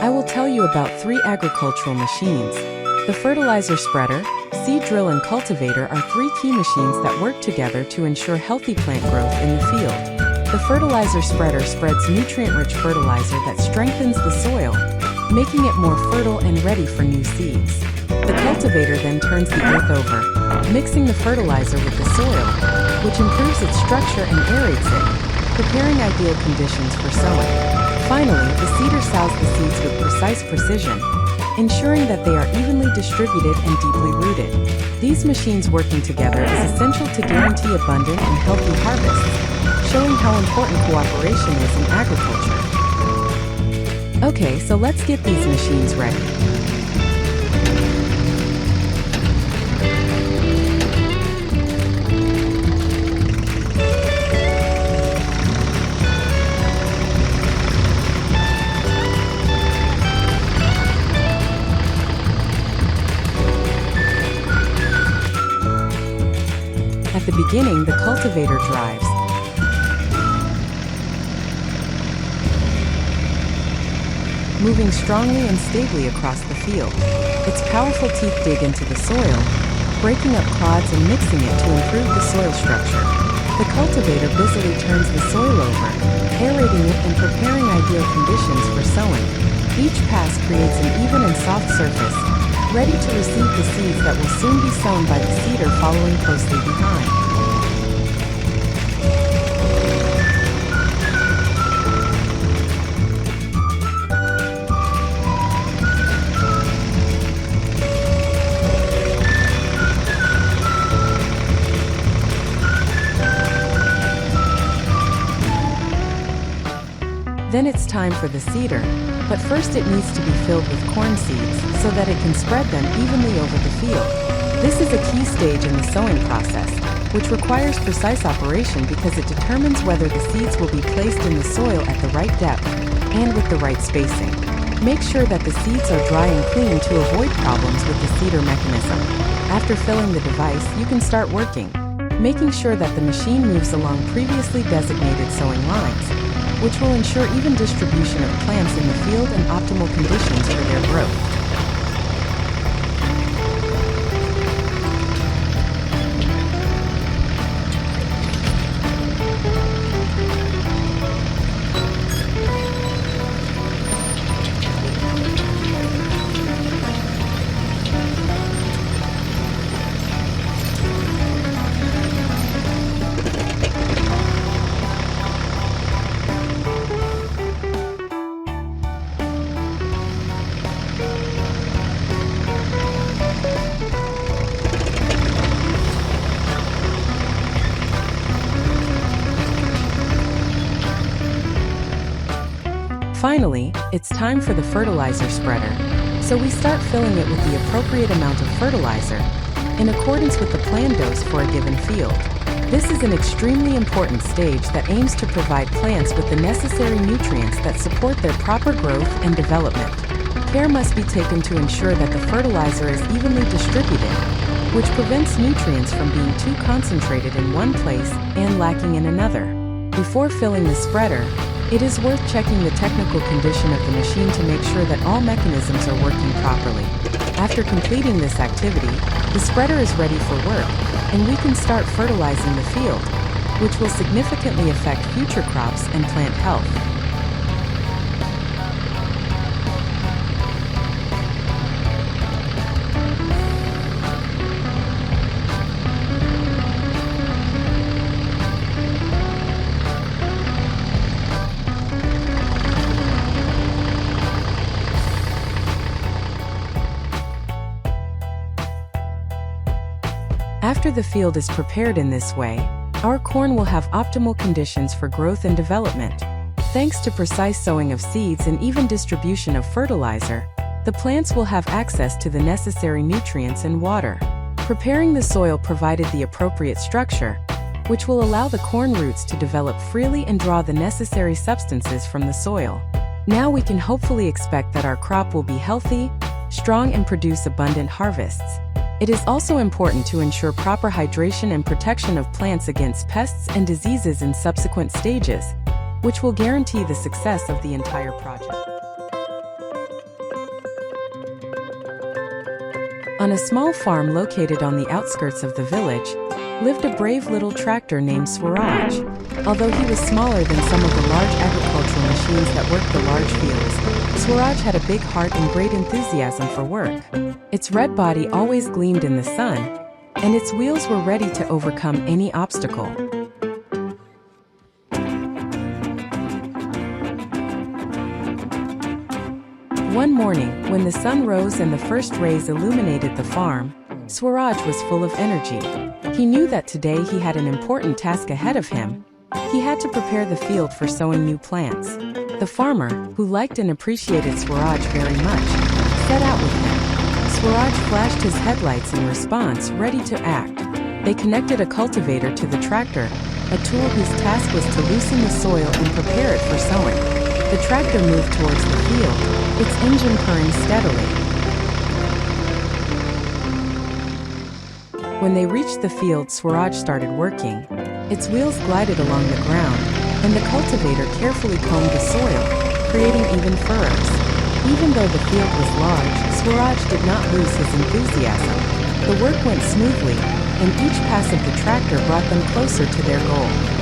I will tell you about 3 agricultural machines. The fertilizer spreader, seed drill and cultivator are 3 key machines that work together to ensure healthy plant growth in the field. The fertilizer spreader spreads nutrient-rich fertilizer that strengthens the soil, making it more fertile and ready for new seeds. The cultivator then turns the earth over, mixing the fertilizer with the soil, which improves its structure and aerates it, preparing ideal conditions for sowing. Finally, the seeder sows the seeds with precise precision, ensuring that they are evenly distributed and deeply rooted. These machines working together is essential to guarantee abundant and healthy harvests, showing how important cooperation is in agriculture. Okay, so let's get these machines ready. At the beginning, the cultivator drives, moving strongly and stably across the field. Its powerful teeth dig into the soil, breaking up clods and mixing it to improve the soil structure. The cultivator busily turns the soil over, aerating it and preparing ideal conditions for sowing. Each pass creates an even and soft surface, ready to receive the seeds that will soon be sown by the seeder following closely behind. Then it's time for the seeder, but first it needs to be filled with corn seeds so that it can spread them evenly over the field. This is a key stage in the sowing process, which requires precise operation because it determines whether the seeds will be placed in the soil at the right depth and with the right spacing. Make sure that the seeds are dry and clean to avoid problems with the seeder mechanism. After filling the device, you can start working, making sure that the machine moves along previously designated sowing lines, which will ensure even distribution of plants in the field and optimal conditions for their growth. Finally, it's time for the fertilizer spreader. So we start filling it with the appropriate amount of fertilizer, in accordance with the planned dose for a given field. This is an extremely important stage that aims to provide plants with the necessary nutrients that support their proper growth and development. Care must be taken to ensure that the fertilizer is evenly distributed, which prevents nutrients from being too concentrated in one place and lacking in another. Before filling the spreader, it is worth checking the technical condition of the machine to make sure that all mechanisms are working properly. After completing this activity, the spreader is ready for work, and we can start fertilizing the field, which will significantly affect future crops and plant health. After the field is prepared in this way, our corn will have optimal conditions for growth and development. Thanks to precise sowing of seeds and even distribution of fertilizer, the plants will have access to the necessary nutrients and water. Preparing the soil provided the appropriate structure, which will allow the corn roots to develop freely and draw the necessary substances from the soil. Now we can hopefully expect that our crop will be healthy, strong, and produce abundant harvests. It is also important to ensure proper hydration and protection of plants against pests and diseases in subsequent stages, which will guarantee the success of the entire project. On a small farm located on the outskirts of the village, lived a brave little tractor named Swaraj. Although he was smaller than some of the large agricultural machines that worked the large fields, Swaraj had a big heart and great enthusiasm for work. Its red body always gleamed in the sun, and its wheels were ready to overcome any obstacle. One morning, when the sun rose and the first rays illuminated the farm, Swaraj was full of energy. He knew that today he had an important task ahead of him. He had to prepare the field for sowing new plants. The farmer, who liked and appreciated Swaraj very much, set out with him. Swaraj flashed his headlights in response, ready to act. They connected a cultivator to the tractor, a tool whose task was to loosen the soil and prepare it for sowing. The tractor moved towards the field, its engine purring steadily. When they reached the field, Swaraj started working. Its wheels glided along the ground, and the cultivator carefully combed the soil, creating even furrows. Even though the field was large, Swaraj did not lose his enthusiasm. The work went smoothly, and each pass of the tractor brought them closer to their goal.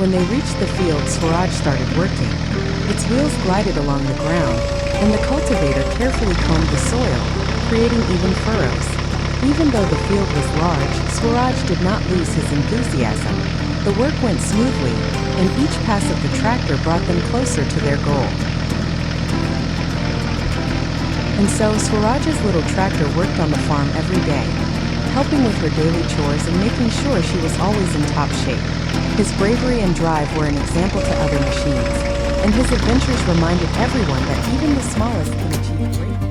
When they reached the field, Swaraj started working. Its wheels glided along the ground, and the cultivator carefully combed the soil, creating even furrows. Even though the field was large, Swaraj did not lose his enthusiasm. The work went smoothly, and each pass of the tractor brought them closer to their goal. And so Swaraj's little tractor worked on the farm every day, helping with her daily chores and making sure she was always in top shape. His bravery and drive were an example to other machines, and his adventures reminded everyone that even the smallest can achieve great things.